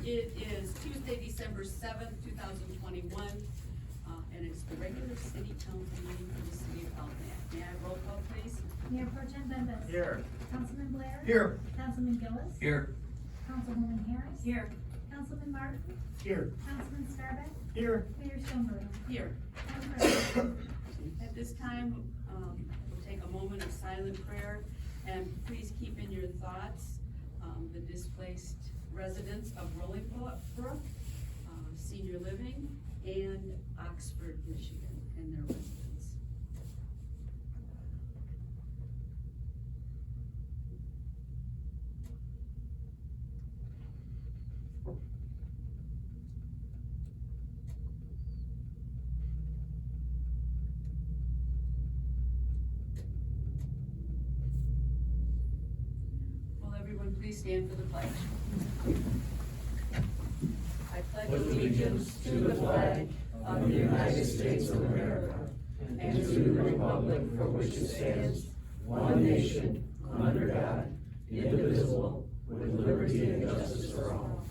It is Tuesday, December 7th, 2021, and it's the regular city council meeting for the city of Algonac. May I roll call, please? Mayor Pro Tem Bembas. Here. Councilman Blair. Here. Councilman Gillis. Here. Councilwoman Harris. Here. Councilman Martin. Here. Councilman Scarbeck. Here. Mayor Schoenberg. Here. Madam President. At this time, we'll take a moment of silent prayer, and please keep in your thoughts the displaced residents of Rollingbrook, Senior Living, and Oxford, Michigan, and their residents. Will everyone please stand for the pledge? I pledge allegiance to the flag of the United States of America and to the republic for which it stands, one nation, under God, indivisible, with liberty and justice for all.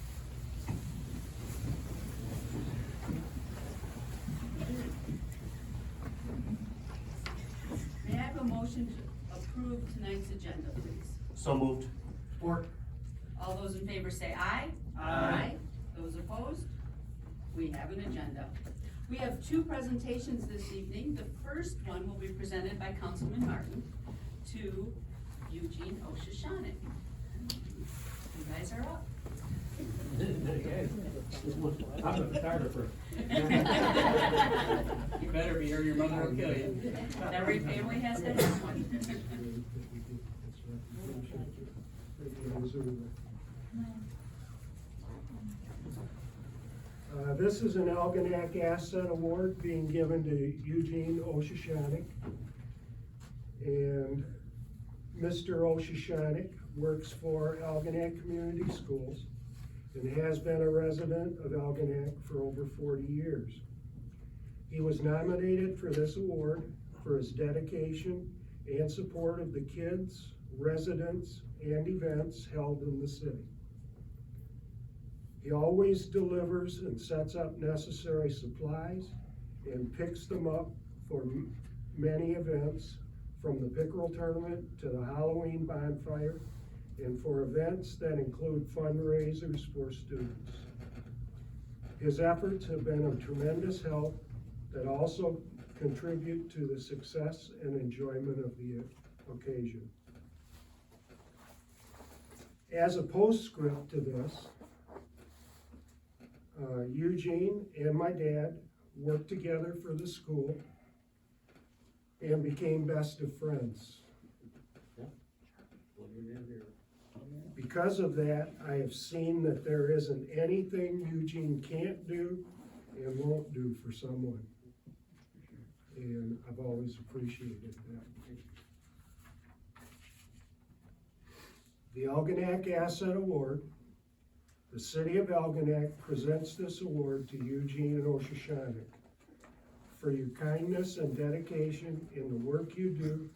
May I have a motion to approve tonight's agenda, please? So moved. Support. All those in favor say aye. Aye. Those opposed? We have an agenda. We have two presentations this evening. The first one will be presented by Councilman Martin to Eugene Oshashanik. You guys are up. I'm a photographer. You better be or your mother will kill you. Every family has to have one. This is an Algonac Asset Award being given to Eugene Oshashanik. And Mr. Oshashanik works for Algonac Community Schools and has been a resident of Algonac for over 40 years. He was nominated for this award for his dedication and support of the kids, residents, and events held in the city. He always delivers and sets up necessary supplies and picks them up for many events, from the pickerel tournament to the Halloween bonfire, and for events that include fundraisers for students. His efforts have been of tremendous help that also contribute to the success and enjoyment of the occasion. As a postscript to this, Eugene and my dad worked together for the school and became best of friends. Because of that, I have seen that there isn't anything Eugene can't do and won't do for someone. And I've always appreciated that. The Algonac Asset Award. The City of Algonac presents this award to Eugene Oshashanik for your kindness and dedication in the work you do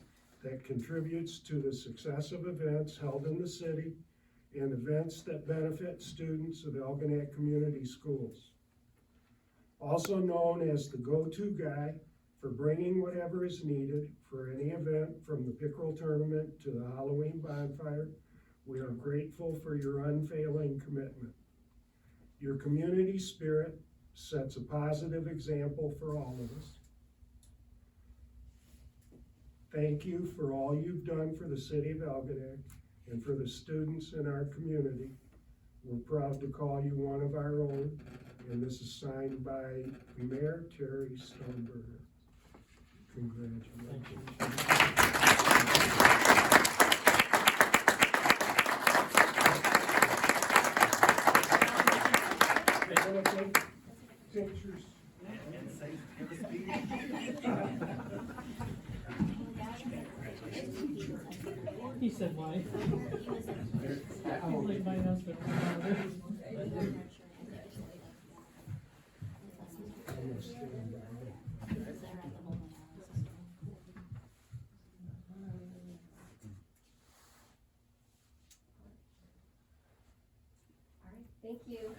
that contributes to the success of events held in the city and events that benefit students of Algonac Community Schools. Also known as the go-to guy for bringing whatever is needed for any event, from the pickerel tournament to the Halloween bonfire, we are grateful for your unfailing commitment. Your community spirit sets a positive example for all of us. Thank you for all you've done for the city of Algonac and for the students in our community. We're proud to call you one of our own, and this is signed by Mayor Terry Stoneberger. Congratulations. Want to take pictures? He said why? I don't think my husband. Thank you.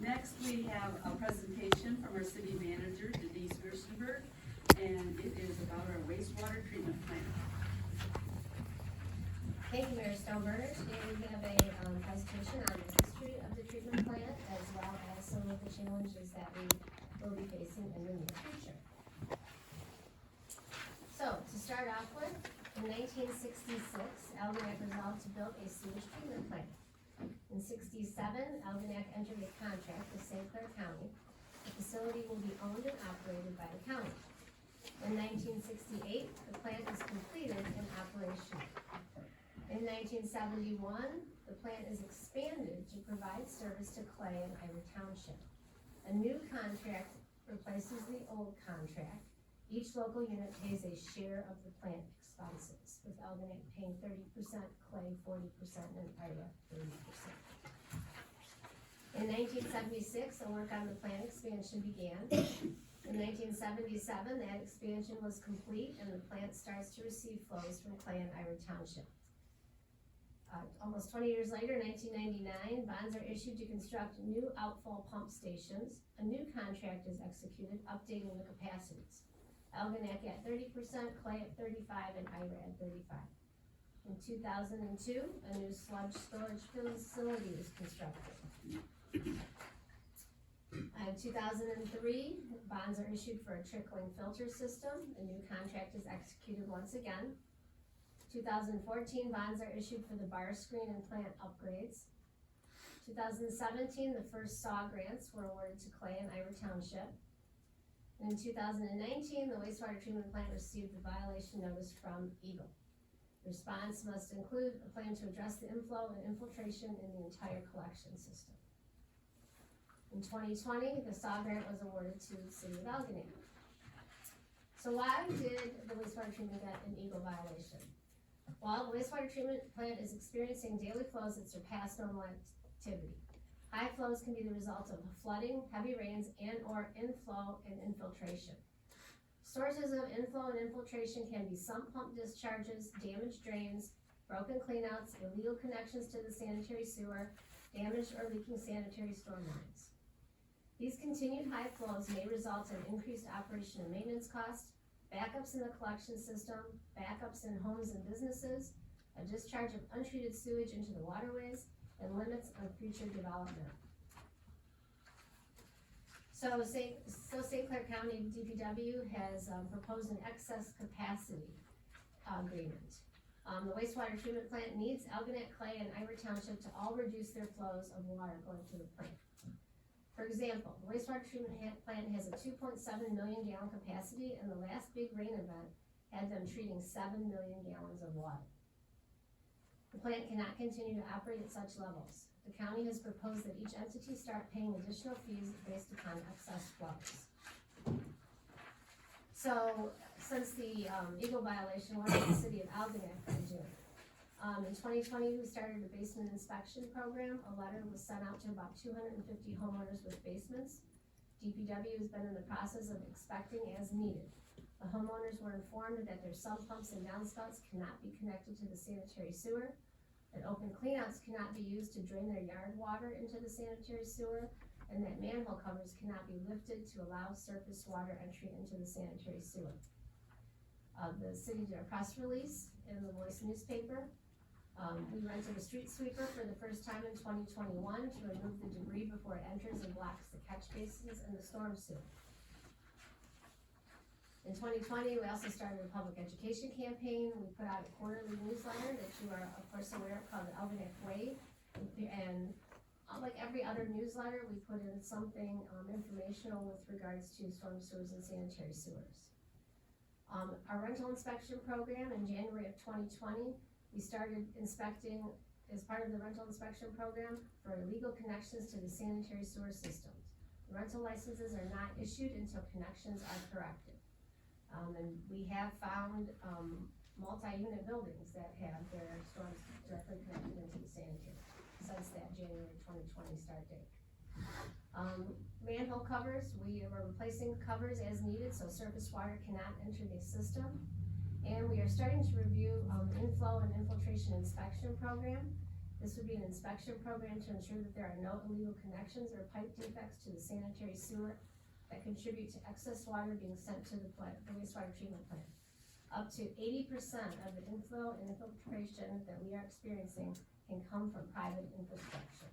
Next, we have a presentation from our city manager, Denise Gerstenberg, and it is about our wastewater treatment plant. Thank you, Mayor Stoneburner. Today we have a presentation on the history of the treatment plant as well as some of the challenges that we will be facing in the near future. So, to start off with, in 1966, Algonac resolved to build a sewage treatment plant. In '67, Algonac entered a contract with St. Clair County. The facility will be owned and operated by the county. In 1968, the plant is completed and operational. In 1971, the plant is expanded to provide service to Clay and Ira Township. A new contract replaces the old contract. Each local unit pays a share of the plant expenses, with Algonac paying 30%, Clay 40%, and Ira 30%. In 1976, the work on the plant expansion began. In 1977, that expansion was complete and the plant starts to receive flows from Clay and Ira Township. Almost 20 years later, 1999, bonds are issued to construct new outfall pump stations. A new contract is executed, updating the capacities. Algonac at 30%, Clay at 35%, and Ira at 35%. In 2002, a new sludge storage facility is constructed. In 2003, bonds are issued for a trickling filter system. A new contract is executed once again. 2014, bonds are issued for the bar screen and plant upgrades. 2017, the first SAW grants were awarded to Clay and Ira Township. And in 2019, the wastewater treatment plant received a violation notice from Eagle. Response must include a plan to address the inflow and infiltration in the entire collection system. In 2020, the SAW grant was awarded to the city of Algonac. So why did the wastewater treatment get an Eagle violation? Well, the wastewater treatment plant is experiencing daily flows that surpass normal activity. High flows can be the result of flooding, heavy rains, and/or inflow and infiltration. Sources of inflow and infiltration can be sump pump discharges, damaged drains, broken cleanouts, illegal connections to the sanitary sewer, damaged or leaking sanitary storm lines. These continued high flows may result in increased operation and maintenance costs, backups in the collection system, backups in homes and businesses, a discharge of untreated sewage into the waterways, and limits on future development. So St. Clair County DPW has proposed an excess capacity agreement. The wastewater treatment plant needs Algonac, Clay, and Ira Township to all reduce their flows of water going to the plant. For example, the wastewater treatment plant has a 2.7 million gallon capacity, and the last big rain event had them treating 7 million gallons of water. The plant cannot continue to operate at such levels. The county has proposed that each entity start paying additional fees based upon excess flows. So, since the Eagle violation, what is the city of Algonac going to do? In 2020, we started a basement inspection program. A letter was sent out to about 250 homeowners with basements. DPW has been in the process of inspecting as needed. The homeowners were informed that their sump pumps and downspouts cannot be connected to the sanitary sewer, that open cleanouts cannot be used to drain their yard water into the sanitary sewer, and that manhole covers cannot be lifted to allow surface water entry into the sanitary sewer. The city did a press release in the Voice newspaper. We rented a street sweeper for the first time in 2021 to remove the debris before it enters and blocks the catch basins and the storm sewer. In 2020, we also started a public education campaign. We put out a quarterly newsletter that you are, of course, aware of, called the Algonac Way. And like every other newsletter, we put in something informational with regards to storm sewers and sanitary sewers. Our rental inspection program in January of 2020, we started inspecting, as part of the rental inspection program, for illegal connections to the sanitary sewer systems. The rental licenses are not issued until connections are corrected. And we have found multi-unit buildings that have their storms directly connected into the sanitary since that January 2020 start date. Manhole covers, we are replacing covers as needed, so surface water cannot enter the system. And we are starting to review, inflow and infiltration inspection program. This would be an inspection program to ensure that there are no illegal connections or pipe defects to the sanitary sewer that contribute to excess water being sent to the wastewater treatment plant. Up to 80% of the inflow and infiltration that we are experiencing can come from private infrastructure.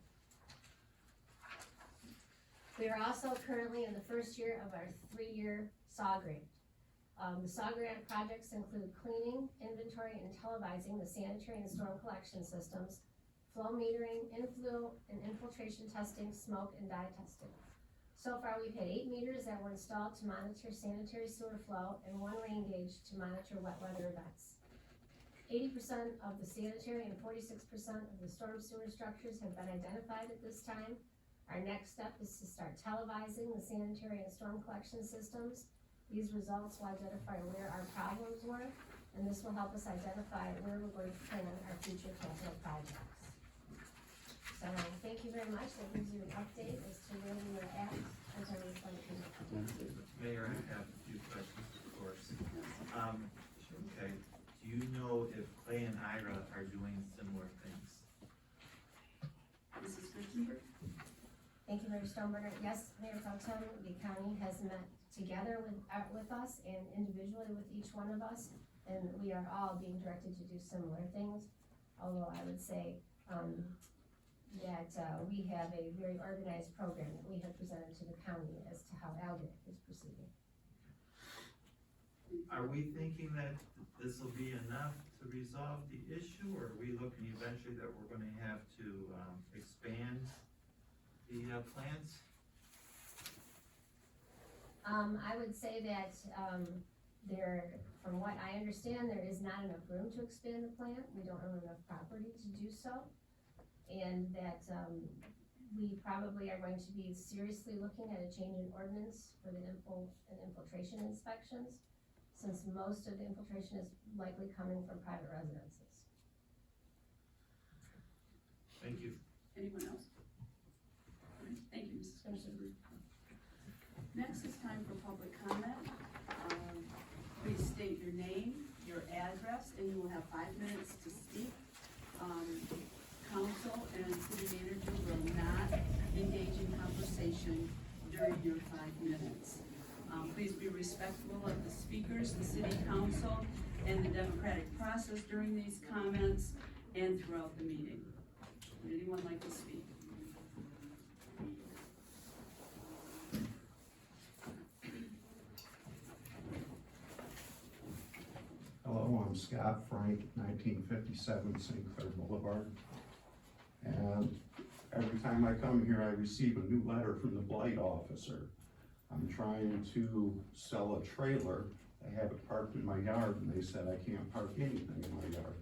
We are also currently in the first year of our 3-year SAW grant. The SAW grant projects include cleaning, inventory, and televising the sanitary and storm collection systems, flow metering, inflow and infiltration testing, smoke and dye testing. So far, we've had 8 meters that were installed to monitor sanitary sewer flow and 1 rain gauge to monitor wet weather events. 80% of the sanitary and 46% of the storm sewer structures have been identified at this time. Our next step is to start televising the sanitary and storm collection systems. These results will identify where our problems were, and this will help us identify where we're going to plan our future capital projects. So, thank you very much. That gives you an update as to where we are at as our wastewater treatment project. Mayor, I have a few questions, of course. Okay, do you know if Clay and Ira are doing similar things? Mrs. Christenberg? Thank you, Mayor Stoneburner. Yes, Mayor Pro Tem, the county has met together with us and individually with each one of us, and we are all being directed to do similar things. Although I would say, that we have a very organized program that we have presented to the county as to how Algonac is proceeding. Are we thinking that this will be enough to resolve the issue, or are we looking eventually that we're gonna have to, expand the, plants? I would say that, from what I understand, there is not enough room to expand the plant. We don't own enough property to do so. And that, we probably are going to be seriously looking at a change in ordinance for the infiltration inspections, since most of the infiltration is likely coming from private residences. Thank you. Anyone else? All right, thank you, Mrs. Christenberg. Next is time for public comment. Please state your name, your address, and you will have 5 minutes to speak. Council and city manager will not engage in conversation during your 5 minutes. Please be respectful of the speakers, the city council, and the democratic process during these comments and throughout the meeting. Would anyone like to speak? Hello, I'm Scott Frank, 1957 St. Clair Boulevard. And every time I come here, I receive a new letter from the blight officer. I'm trying to sell a trailer. I have it parked in my yard, and they said I can't park anything in my yard.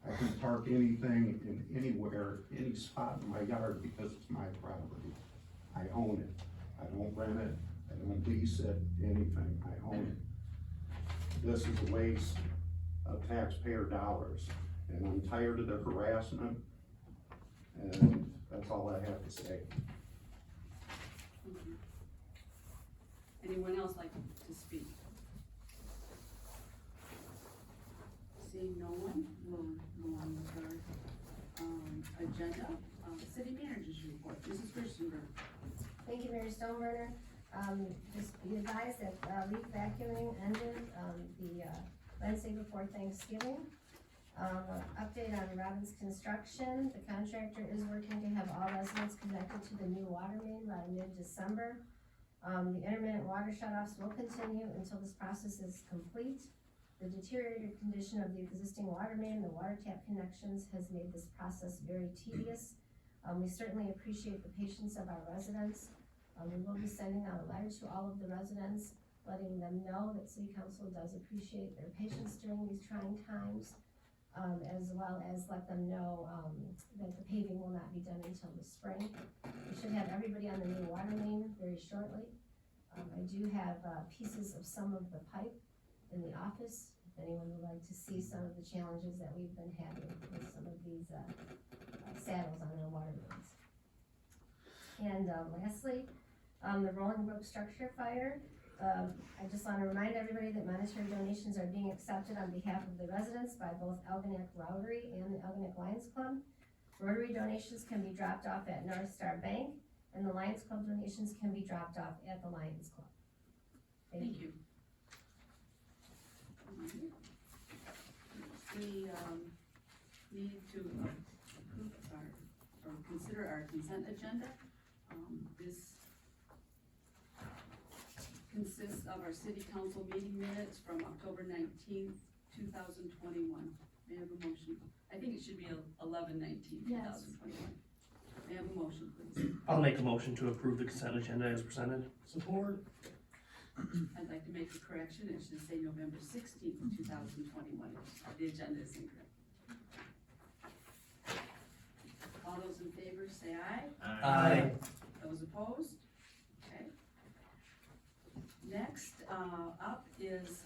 I can park anything in anywhere, any spot in my yard because it's my property. I own it. I don't rent it. I don't lease it, anything. I own it. This is a waste of taxpayer dollars, and I'm tired of the harassment, and that's all I have to say. Anyone else like to speak? Seeing no one, we'll go on with our agenda. City manager's report. Mrs. Christenberg. Thank you, Mayor Stoneburner. Just be advised that, leaf vacuuming ended, the Wednesday before Thanksgiving. Update on Robbins Construction. The contractor is working to have all residents connected to the new water main by mid-December. The intermittent water shutoffs will continue until this process is complete. The deteriorated condition of the existing water main, the water tap connections has made this process very tedious. We certainly appreciate the patience of our residents. We will be sending out a letter to all of the residents, letting them know that City Council does appreciate their patience during these trying times, as well as let them know that the paving will not be done until the spring. We should have everybody on the new water main very shortly. I do have pieces of some of the pipe in the office, if anyone would like to see some of the challenges that we've been having with some of these saddles on our water mains. And lastly, the Rolling Brook structure fire. I just wanna remind everybody that monetary donations are being accepted on behalf of the residents by both Algonac Rotary and the Algonac Lions Club. Rotary donations can be dropped off at North Star Bank, and the Lions Club donations can be dropped off at the Lions Club. Thank you. We, need to approve or consider our consent agenda. This consists of our city council meeting minutes from October 19th, 2021. May I have a motion? I think it should be 11/19, 2021. May I have a motion, please? I'll make a motion to approve the consent agenda as presented. Support. I'd like to make a correction. It should say November 16th, 2021. The agenda is incorrect. All those in favor say aye. Aye. Those opposed? Okay. Next, up is,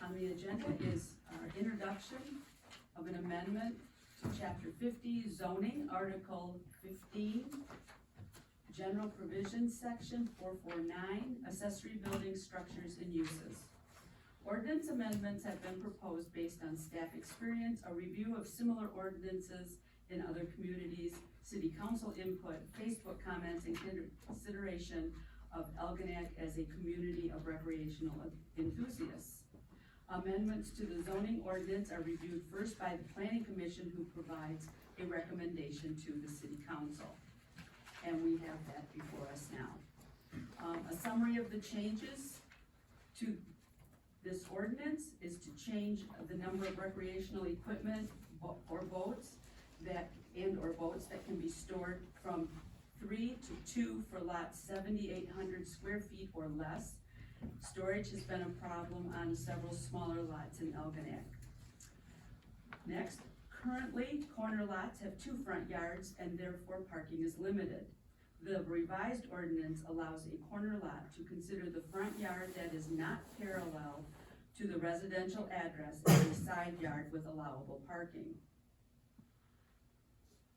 on the agenda is our introduction of an amendment to chapter 50 zoning, article 15, general provisions section 449, accessory building structures and uses. Ordinance amendments have been proposed based on staff experience, a review of similar ordinances in other communities, city council input, Facebook comments, and consideration of Algonac as a community of recreational enthusiasts. Amendments to the zoning ordinance are reviewed first by the planning commission, who provides a recommendation to the city council. And we have that before us now. A summary of the changes to this ordinance is to change the number of recreational equipment or boats boats that can be stored from 3 to 2 for lots 7,800 square feet or less. Storage has been a problem on several smaller lots in Algonac. Next, currently, corner lots have 2 front yards and therefore parking is limited. The revised ordinance allows a corner lot to consider the front yard that is not parallel to the residential address as a side yard with allowable parking.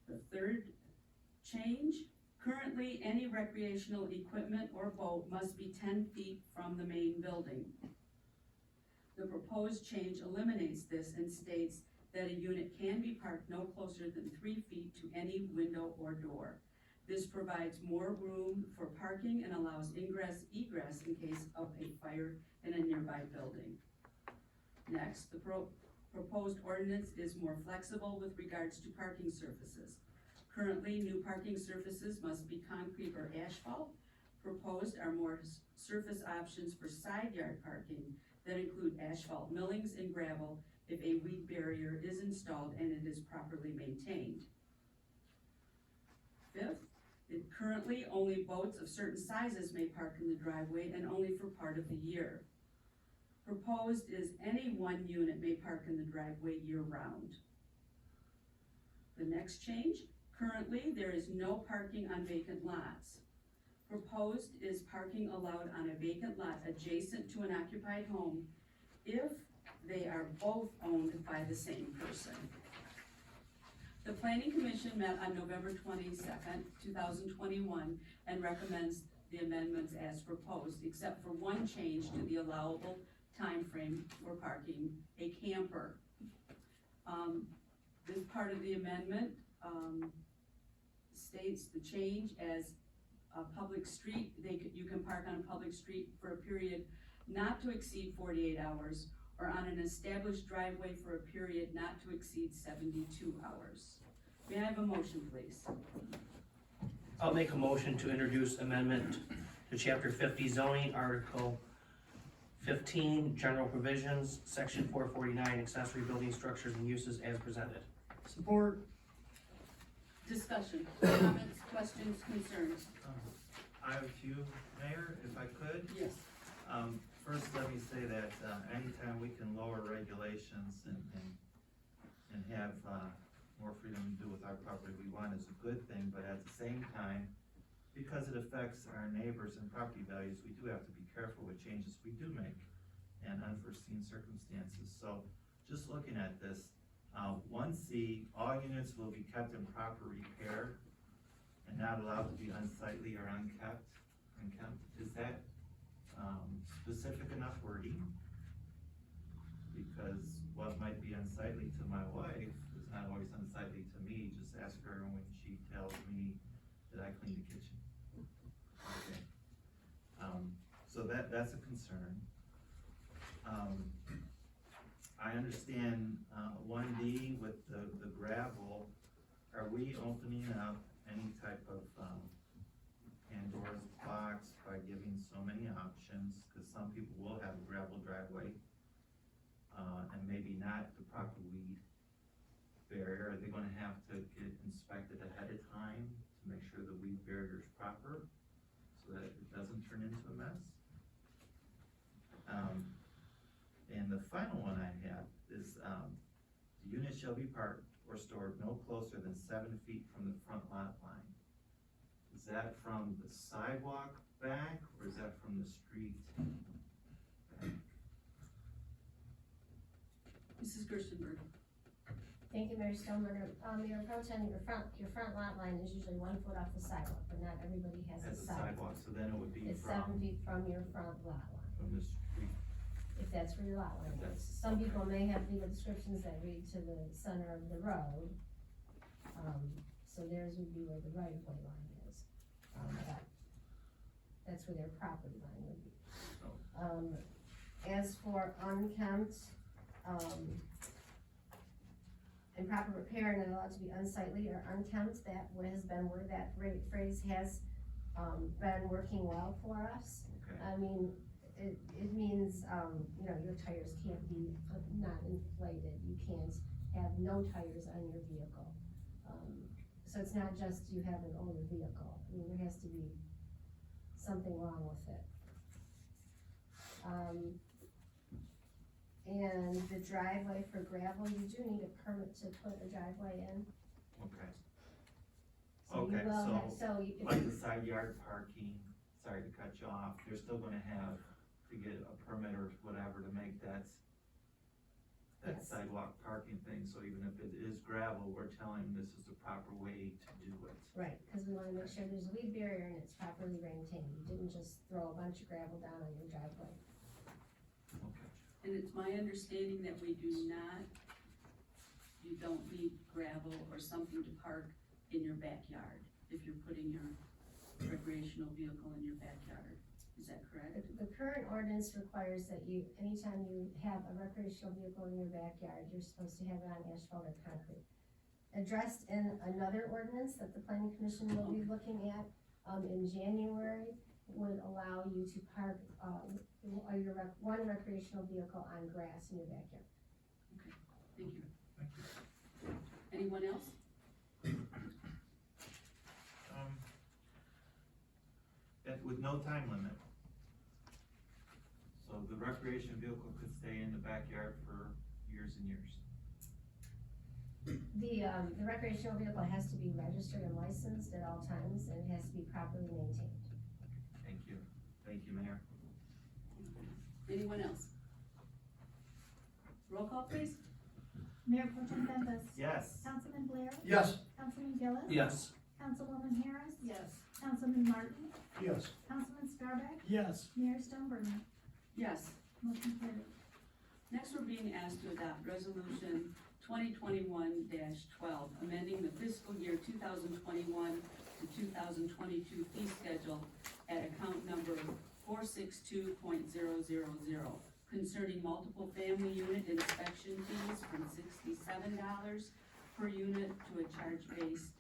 The third change, currently any recreational equipment or boat must be 10 feet from the main building. The proposed change eliminates this and states that a unit can be parked no closer than 3 feet to any window or door. This provides more room for parking and allows egress in case of a fire in a nearby building. Next, the proposed ordinance is more flexible with regards to parking surfaces. Currently, new parking surfaces must be concrete or asphalt. Proposed are more surface options for side yard parking that include asphalt millings and gravel if a weed barrier is installed and it is properly maintained. Fifth, currently only boats of certain sizes may park in the driveway and only for part of the year. Proposed is any one unit may park in the driveway year-round. The next change, currently there is no parking on vacant lots. Proposed is parking allowed on a vacant lot adjacent to an occupied home if they are both owned by the same person. The Planning Commission met on November 22nd, 2021, and recommends the amendments as proposed, except for one change to the allowable time frame for parking a camper. This part of the amendment states the change as a public street. You can park on a public street for a period not to exceed 48 hours, or on an established driveway for a period not to exceed 72 hours. May I have a motion, please? I'll make a motion to introduce amendment to chapter 50 zoning, article 15, general provisions, section 449, accessory building structures and uses as presented. Support. Discussion, comments, questions, concerns? I have a few, Mayor, if I could. Yes. First, let me say that, anytime we can lower regulations and have, more freedom to do with our property we want is a good thing, but at the same time, because it affects our neighbors and property values, we do have to be careful with changes we do make and unforeseen circumstances. So, just looking at this, 1C, all units will be kept in proper repair and not allowed to be unsightly or unkempt, is that, specific enough wording? Because what might be unsightly to my wife is not always unsightly to me, just ask her when she tells me that I clean the kitchen. Okay. So that's a concern. I understand, 1D with the gravel, are we opening up any type of, Pandora's box by giving so many options? Cause some people will have a gravel driveway, and maybe not the proper weed barrier. Are they gonna have to get inspected ahead of time to make sure the weed barrier is proper, so that it doesn't turn into a mess? And the final one I have is, the unit shall be parked or stored no closer than 7 feet from the front lot line. Is that from the sidewalk back, or is that from the street? Mrs. Gerstenberg. Thank you, Mayor Stoneberger. Mayor Pro Tem, your front lot line is usually 1 foot off the sidewalk, but not everybody has a As a sidewalk. sidewalk, so then it would be It's 7 from feet from your front lot line, the street. if that's where your lot line is. That's- Some people may have legal descriptions that read to the center of the road. So theirs would be where the right of way line is. But that's where their property line would be. As for unkempt, improper repair and not allowed to be unsightly or unkempt, that has been where that phrase has, been working well for us. Okay, I mean, it means, you know, your tires can't be not inflated, you can't have no tires on your vehicle. So it's not just you have an older vehicle, I mean, there has to be something wrong with it. And the driveway for gravel, you do need a permit to put a driveway in. okay. So you Okay, will so, have, so you, like the side yard parking, sorry to cut you off, they're still gonna have to get a permit or whatever to make that Yes. sidewalk parking thing, so even if it is gravel, we're telling them this is the proper way to do it. right, cause we wanna make sure there's a weed barrier and it's properly maintained, you didn't just throw a bunch of gravel down on your driveway. Okay. And it's my understanding that we do not, you don't need gravel or something to park in your backyard if you're putting your recreational vehicle in your backyard. Is that correct? The current ordinance requires that you, anytime you have a recreational vehicle in your backyard, you're supposed to have it on asphalt or concrete. Addressed in another ordinance that the planning commission will be looking at, in January, would allow you to park, one recreational vehicle on grass in your backyard. Thank you. Thank you. Anyone else? With no time limit. So the recreation vehicle could stay in the backyard for years and years. The recreational vehicle has to be registered and licensed at all times, and it has to be properly maintained. Thank you, Mayor. Anyone else? Roll call, please. Mayor Pro Tem Bembas. Yes. Councilman Blair. Yes. Councilman Gillis. Yes. Councilwoman Harris. Yes. Councilman Martin. Yes. Councilman Scarback. Yes. Mayor Stoneburner. Yes. Motion carried. Next, we're being asked to adopt resolution 2021-12, amending the fiscal year 2021 to 2022 fee schedule at account number 462.000 concerning multiple family unit inspection fees from $67 per unit to a charge based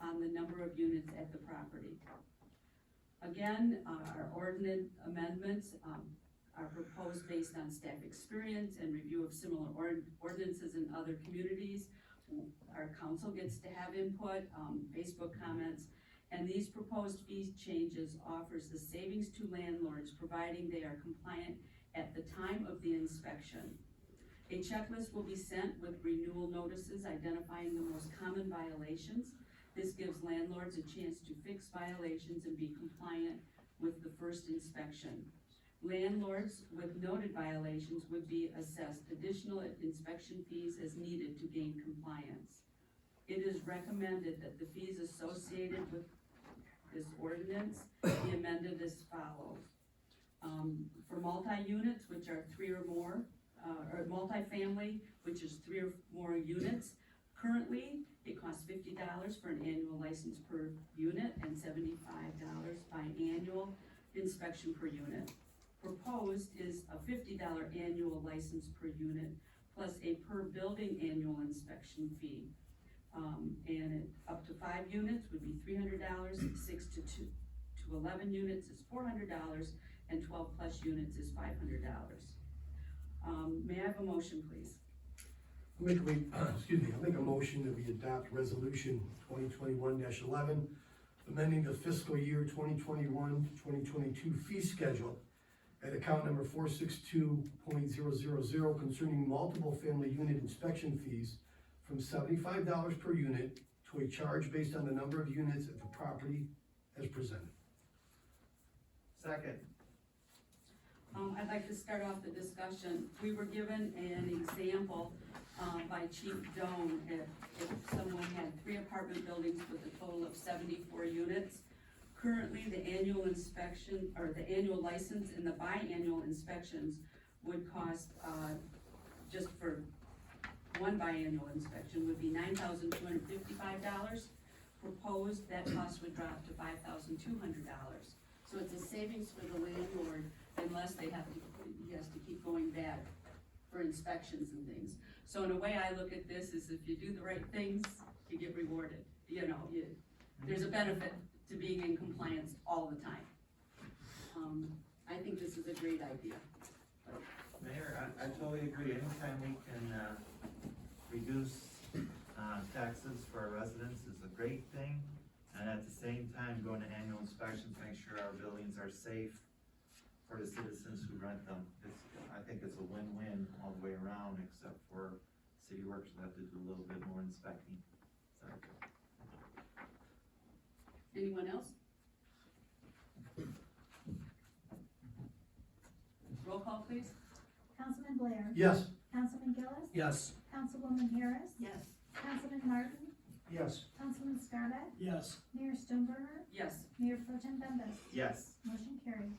on the number of units at the property. Again, our ordinance amendments are proposed based on staff experience and review of similar ordinances in other communities. Our council gets to have input, Facebook comments, and these proposed fee changes offers the savings to landlords providing they are compliant at the time of the inspection. A checklist will be sent with renewal notices identifying the most common violations. This gives landlords a chance to fix violations and be compliant with the first inspection. Landlords with noted violations would be assessed additional inspection fees as needed to gain compliance. It is recommended that the fees associated with this ordinance be amended as follows. For multi-units, which are 3 or more, or multifamily, which is 3 or more units, currently, it costs $50 for an annual license per unit and $75 biannual inspection per unit. Proposed is a $50 annual license per unit plus a per building annual inspection fee. Up to 5 units would be $300, 6 to 11 units is $400, and 12 plus units is $500. May I have a motion, please? I'll make a motion that we adopt resolution 2021-11, amending the fiscal year 2021-2022 fee schedule at account number 462.000 concerning multiple family unit inspection fees from $75 per unit to a charge based on the number of units at the property as presented. Second. I'd like to start off the discussion. We were given an example by Chief Doan if someone had 3 apartment buildings with a total of 74 units. Currently, the annual inspection, or the annual license and the biannual inspections would cost, just for one biannual inspection, would be $9,255. Proposed, that cost would drop to $5,200. So it's a savings for the landlord unless he has to keep going back for inspections and things. So in a way, I look at this as if you do the right things, you get rewarded. There's a benefit to being in compliance all the time. I think this is a great idea. Mayor, I totally agree. Anytime we can, reduce, taxes for our residents is a great thing. And at the same time, going to annual inspections, make sure our buildings are safe for the citizens who rent them. I think it's a win-win all the way around, except for city workers will have to do a little bit more inspecting. So. Anyone else? Roll call, please. Councilman Blair. Yes. Councilman Gillis. Yes. Councilwoman Harris. Yes. Councilman Martin. Yes. Councilman Scarback. Yes. Mayor Stoneburner. Yes. Mayor Pro Tem Bembas. Yes. Motion carried.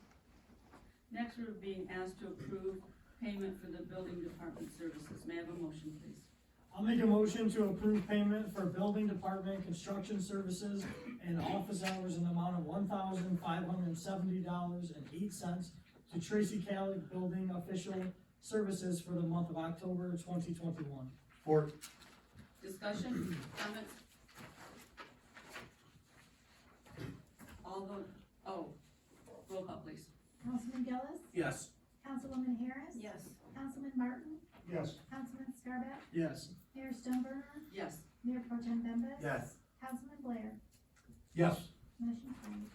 Next, we're being asked to approve payment for the building department services. May I have a motion, please? I'll make a motion to approve payment for building department construction services and office hours in the amount of $1,570.08 to Tracy Callick Building Official Services for the month of October 2021. Support. Discussion, comments? Roll call, please. Councilman Gillis. Yes. Councilwoman Harris. Yes. Councilman Martin. Yes. Councilman Scarback. Yes. Mayor Stoneburner. Yes. Mayor Pro Tem Bembas. Yes. Councilman Blair. Yes. Motion carried.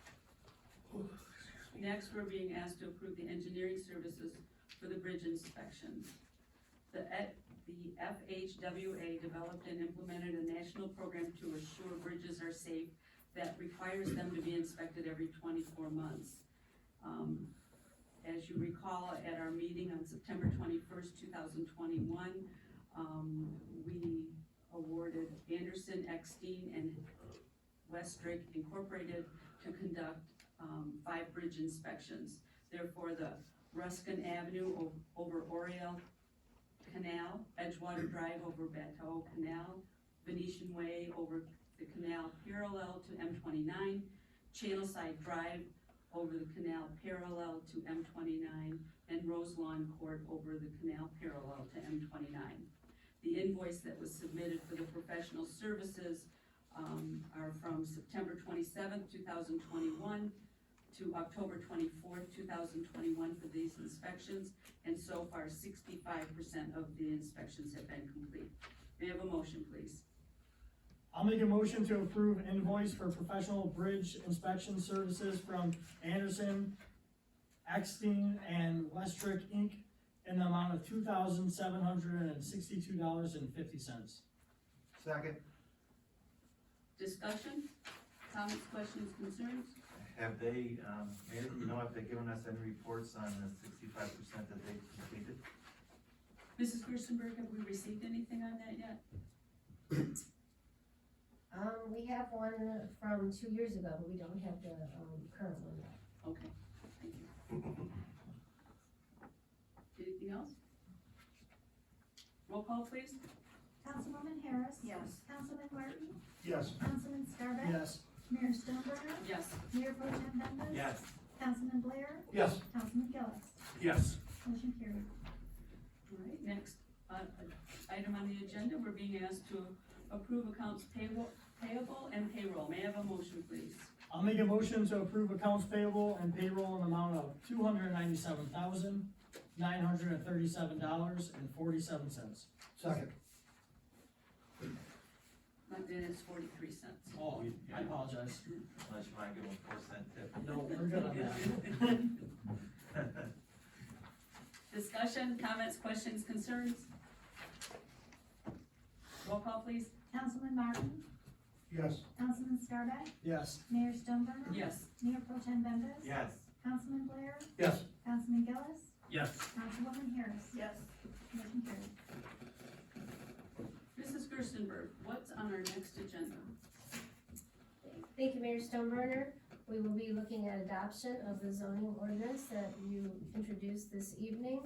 Next, we're being asked to approve the engineering services for the bridge inspections. The FHWA developed and implemented a national program to assure bridges are safe that requires them to be inspected every 24 months. As you recall, at our meeting on September 21st, 2021, we awarded Anderson, Eckstein, and Westrick Incorporated to conduct 5 bridge inspections. Therefore, the Ruskin Avenue over Oriel Canal, Edgewater Drive over Bateau Canal, Venetian Way over the canal parallel to M29, Channelside Drive over the canal parallel to M29, and Rose Lawn Court over the canal parallel to M29. The invoice that was submitted for the professional services are from September 27th, 2021 to October 24th, 2021 for these inspections, and so far 65% of the inspections have been complete. May I have a motion, please? I'll make a motion to approve invoice for professional bridge inspection services from Anderson, Eckstein, and Westrick Inc. in the amount of $2,762.50. Second. Discussion, comments, questions, concerns? Have they, Mayor, do you know if they've given us any reports on the 65% that they've completed? Mrs. Gerstenberg, have we received anything on that yet? We have one from 2 years ago, but we don't have the, current one yet. Okay, thank you. Anything else? Roll call, please. Councilwoman Harris. Yes. Councilman Martin. Yes. Councilman Scarback. Yes. Mayor Stoneburner. Yes. Mayor Pro Tem Bembas. Yes. Councilman Blair. Yes. Councilman Gillis. Yes. Motion carried. All right, next, item on the agenda, we're being asked to approve accounts payable and payroll. May I have a motion, please? I'll make a motion to approve accounts payable and payroll in the amount of $297,937.47. Second. Then it's 43 cents. Oh, I apologize. Unless you wanna give them a 4-cent tip. No, we're good on that. Discussion, comments, questions, concerns? Roll call, please. Councilman Martin. Yes. Councilman Scarback. Yes. Mayor Stoneburner. Yes. Mayor Pro Tem Bembas. Yes. Councilman Blair. Yes. Councilman Gillis. Yes. Councilwoman Harris. Yes. Motion carried. Mrs. Gerstenberg, what's on our next agenda? Thank you, Mayor Stoneburner. We will be looking at adoption of the zoning ordinance that you introduced this evening.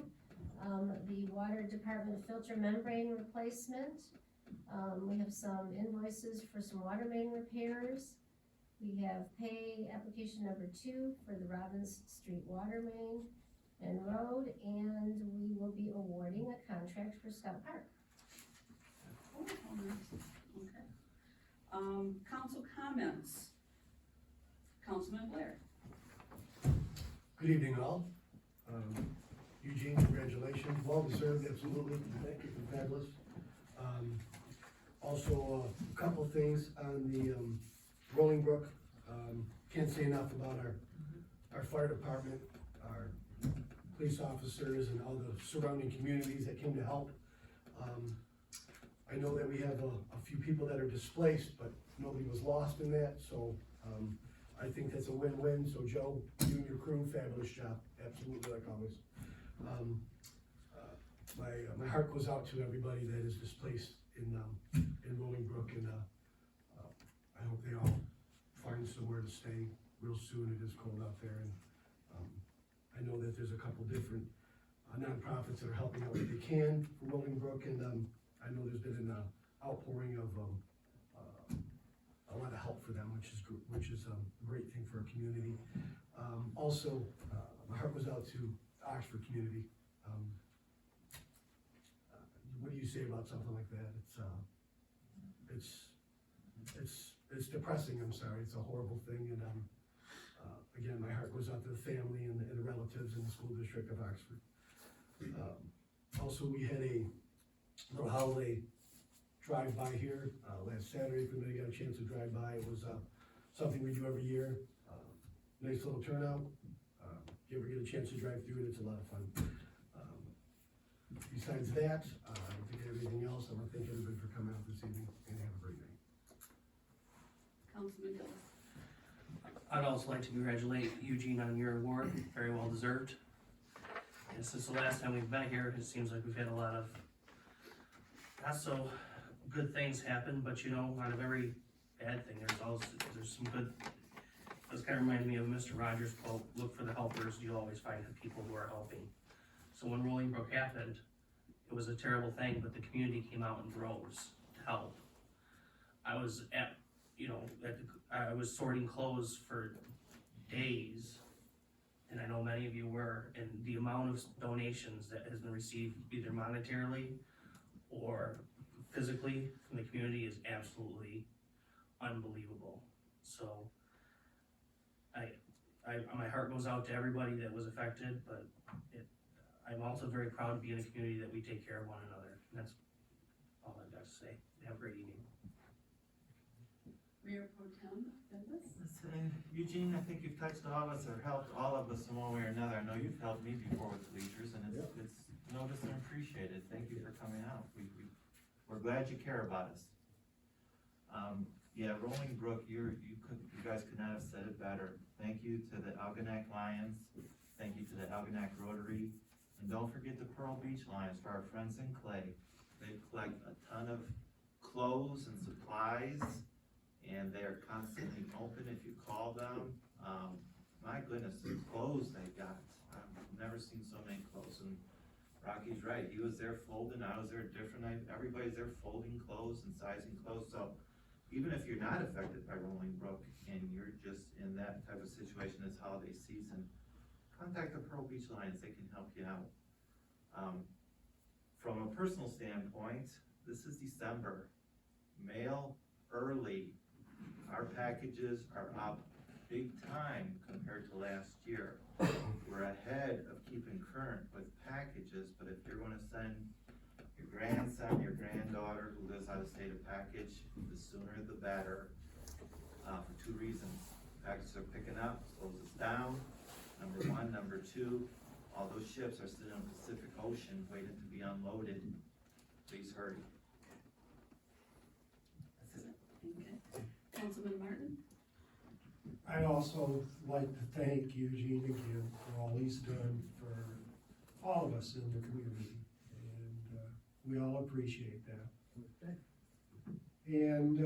The water department filter membrane replacement. We have some invoices for some water main repairs. We have pay application number 2 for the Robbins Street water main and road, and we will be awarding a contract for Scott Park. Oh, nice. Okay. Council comments. Councilman Blair. Good evening, all. Eugene, congratulations, well deserved, absolutely, thank you, fabulous. Also, a couple things on the, Rolling Brook, can't say enough about our fire department, our police officers and all the surrounding communities that came to help. I know that we have a few people that are displaced, but nobody was lost in that, so, I think that's a win-win, so Joe, you and your crew, fabulous job, absolutely, like always. My heart goes out to everybody that is displaced in Rolling Brook, and, I hope they all find somewhere to stay real soon, it is cold out there, and, I know that there's a couple different nonprofits that are helping out what they can for Rolling Brook, and, I know there's been an outpouring of, a lot of help for them, which is a great thing for our community. Also, my heart goes out to the Oxford community. What do you say about something like that? It's depressing, I'm sorry, it's a horrible thing, and, again, my heart goes out to the family and the relatives in the school district of Oxford. Also, we had a little holiday drive-by here, last Saturday, if anybody got a chance to drive by, it was, something we do every year. Nice little turnout, if you ever get a chance to drive through it, it's a lot of fun. Besides that, I don't think I have anything else, I want to thank everybody for coming out this evening, and have a great night. Councilman Gillis. I'd also like to congratulate Eugene on your award, very well deserved. And since the last time we've met here, it seems like we've had a lot of not so good things happen, but you know, out of every bad thing, there's some good. This kind of reminds me of Mr. Rogers' quote, "Look for the helpers, you'll always find the people who are helping." So when Rolling Brook happened, it was a terrible thing, but the community came out in droves to help. I was I was sorting clothes for days, and I know many of you were, and the amount of donations that has been received, either monetarily or physically from the community, is absolutely unbelievable. So my heart goes out to everybody that was affected, but I'm also very proud to be in a community that we take care of one another. And that's all I've got to say. Have a great evening. Mayor Pro Tem Bembas. Eugene, I think you've touched all of us, or helped all of us in one way or another. I know you've helped me before with bleachers, and it's noticed and appreciated. Thank you for coming out. We're glad you care about us. Yeah, Rolling Brook, you guys could not have said it better. Thank you to the Algonac Lions. Thank you to the Algonac Rotary. And don't forget the Pearl Beach Lions for our friends in Clay. They collect a ton of clothes and supplies and they are constantly open if you call them. My goodness, the clothes they got, I've never seen so many clothes, and Rocky's right, he was there folding, I was there different, everybody's there folding clothes and sizing clothes, so even if you're not affected by Rolling Brook and you're just in that type of situation this holiday season, contact the Pearl Beach Lions, they can help you out. From a personal standpoint, this is December, mail early, our packages are up big time compared to last year. We're ahead of keeping current with packages, but if you're gonna send your grandson, your granddaughter who lives out of state a package, the sooner the better, for two reasons. Packages are picking up, slows us down, number one. Number two, all those ships are still in the Pacific Ocean waiting to be unloaded. Please hurry. That's it. Okay. Councilman Martin? I'd also like to thank Eugene again for all he's done for all of us in the community, and we all appreciate that. And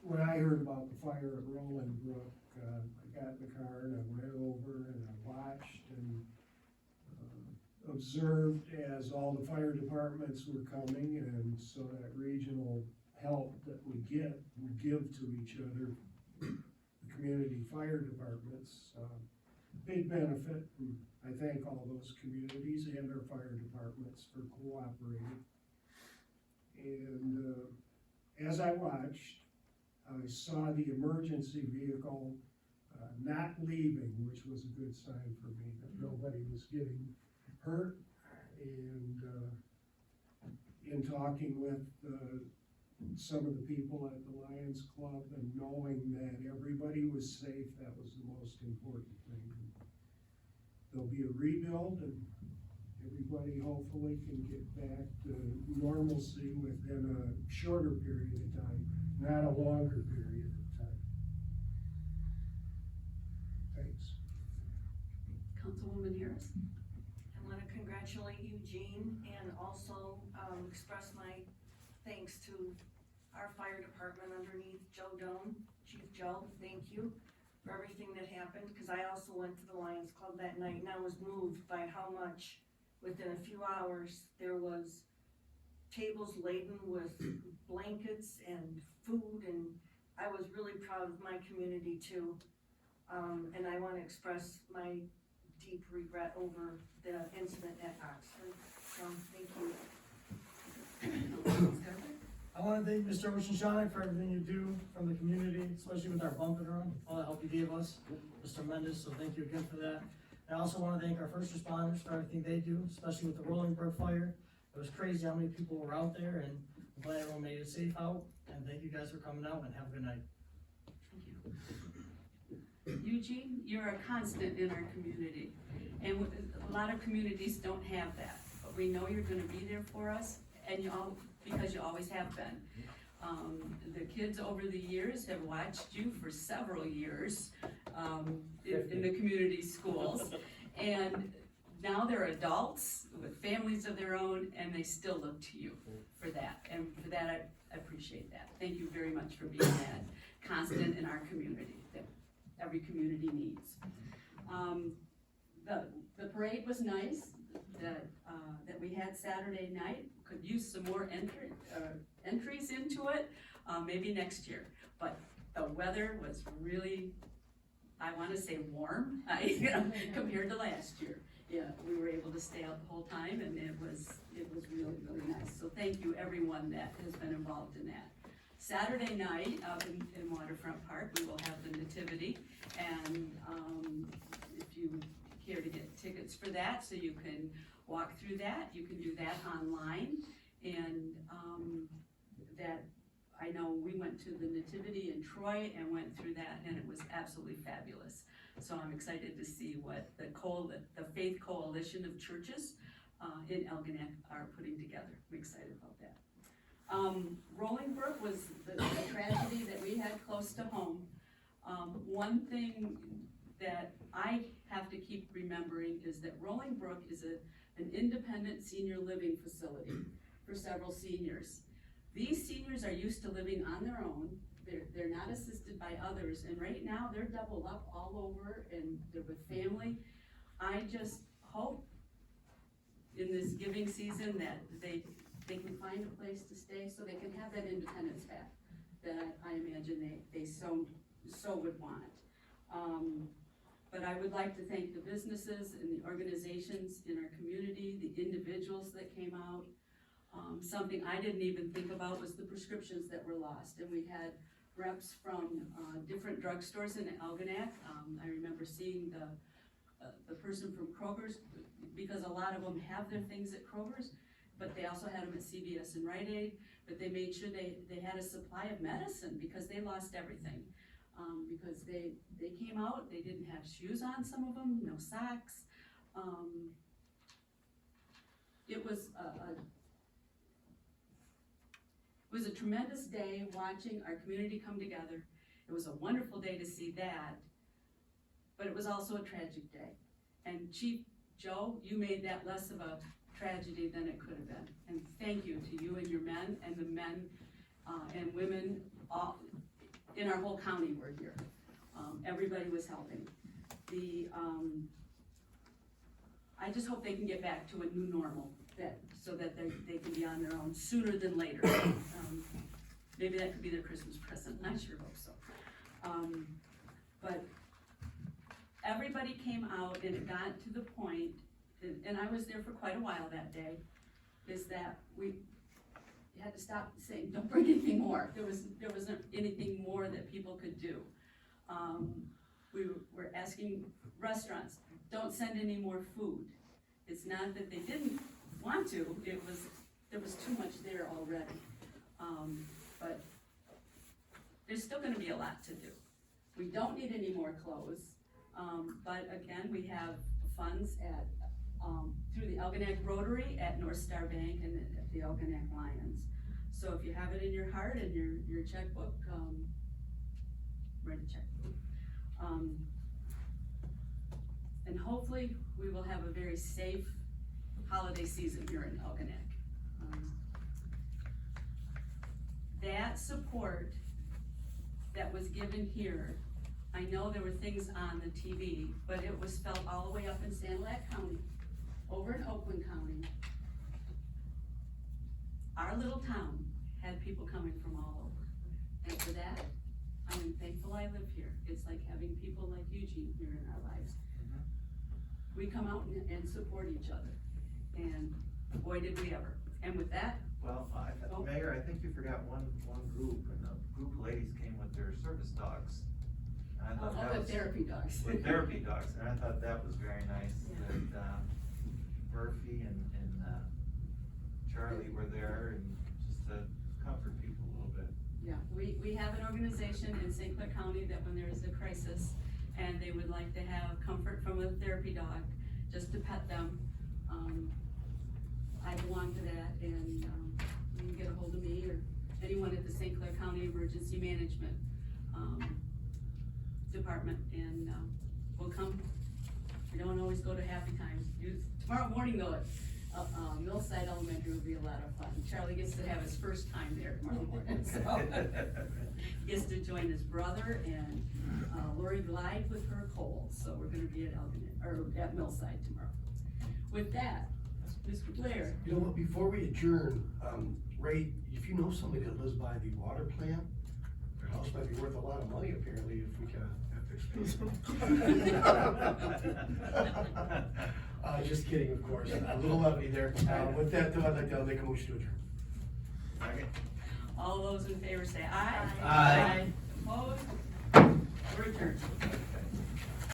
when I heard about the fire at Rolling Brook, I got in the car and I went over and I watched and observed as all the fire departments were coming, and so that regional help that we give to each other, community fire departments, big benefit, and I thank all those communities and our fire departments for cooperating. And as I watched, I saw the emergency vehicle not leaving, which was a good sign for me, that nobody was getting hurt. And in talking with some of the people at the Lions Club and knowing that everybody was safe, that was the most important thing. There'll be a rebuild and everybody hopefully can get back to normalcy within a shorter period of time, not a longer period of time. Thanks. Councilwoman Harris? I want to congratulate Eugene and also express my thanks to our fire department underneath Joe Doan. Chief Joe, thank you for everything that happened, because I also went to the Lions Club that night and I was moved by how much, within a few hours, there was tables laden with blankets and food, and I was really proud of my community too. And I want to express my deep regret over the incident at Oxford, so thank you. I wanna thank Mr. Oceansonic for everything you do from the community, especially with our bump and run, all the help you gave us, Mr. Mendes, so thank you again for that. I also wanna thank our first responders for everything they do, especially with the Rolling Brook fire. It was crazy how many people were out there, and I'm glad everyone made it safe out, and thank you guys for coming out, and have a good night. Thank you. Eugene, you're a constant in our community, and a lot of communities don't have that, but we know you're gonna be there for us, and because you always have been. The kids over the years have watched you for several years, in the community schools, and now they're adults with families of their own, and they still look to you for that, and for that, I appreciate that. Thank you very much for being that constant in our community that every community needs. The parade was nice, that we had Saturday night. Could use some more entries into it, maybe next year. But the weather was really, I wanna say warm, compared to last year. Yeah, we were able to stay out the whole time, and it was really, really nice. So thank you, everyone that has been involved in that. Saturday night, up in Waterfront Park, we will have the Nativity, and if you care to get tickets for that, so you can walk through that, you can do that online. And that, I know we went to the Nativity in Troy and went through that, and it was absolutely fabulous. So I'm excited to see what the Faith Coalition of Churches in Algonac are putting together. I'm excited about that. Rolling Brook was the tragedy that we had close to home. One thing that I have to keep remembering is that Rolling Brook is an independent senior living facility for several seniors. These seniors are used to living on their own they're not assisted by others, and right now, they're doubled up all over, and they're with family. I just hope in this giving season that they can find a place to stay so they can have that independence back that I imagine they so would want. But I would like to thank the businesses and the organizations in our community, the individuals that came out. Something I didn't even think about was the prescriptions that were lost, and we had reps from different drugstores in Algonac. I remember seeing the person from Kroger's, because a lot of them have their things at Kroger's, but they also had them at CVS and Rite Aid, but they made sure they had a supply of medicine because they lost everything. Because they came out, they didn't have shoes on, some of them, no socks. It was a tremendous day watching our community come together. It was a wonderful day to see that, but it was also a tragic day. And Chief Joe, you made that less of a tragedy than it could have been. And thank you to you and your men, and the men and women all in our whole county were here. Everybody was helping. I just hope they can get back to a new normal, so that they can be on their own sooner than later. Maybe that could be their Christmas present, I sure hope so. But everybody came out, and it got to the point, and I was there for quite a while that day, is that we had to stop saying, don't bring anything more. There wasn't anything more that people could do. We were asking restaurants, don't send any more food. It's not that they didn't want to, there was too much there already. But there's still gonna be a lot to do. We don't need any more clothes, but again, we have funds at, through the Algonac Rotary at North Star Bank and at the Algonac Lions. So if you have it in your heart and your checkbook, write a check. And hopefully we will have a very safe holiday season here in Algonac. That support that was given here, I know there were things on the TV, but it was felt all the way up in Sanilac County, over in Oakland County. Our little town had people coming from all over. And for that, I am thankful I live here. It's like having people like Eugene here in our lives. We come out and support each other. And boy, did we ever. And with that, Well, Mayor, I think you forgot one group, and the group of ladies came with their service dogs. And I thought that the was- therapy dogs. With therapy dogs, and I thought that was very nice, that, Murphy and Charlie were there, and just to comfort people a little bit. Yeah, we have an organization in St. Clair County that when there is a crisis and they would like to have comfort from a therapy dog, just to pet them, I belong to that, and you can get a hold of me or anyone at the St. Clair County Emergency Management Department, and we'll come. We don't always go to happy times. Tomorrow morning though, Millside Elementary will be a lot of fun. Charlie gets to have his first time there tomorrow morning, so. He gets to join his brother and Lori Glide with her Cole, so we're gonna be at Millside tomorrow. With that, Mr. Blair. You know what, before we adjourn, Ray, if you know somebody that lives by the water plant, their house might be worth a lot of money apparently if we can have to expand it. Just kidding, of course, a little levity there. With that, though, I'd like to make a motion to adjourn. All those in favor say aye. Aye. Opposed? We're adjourned.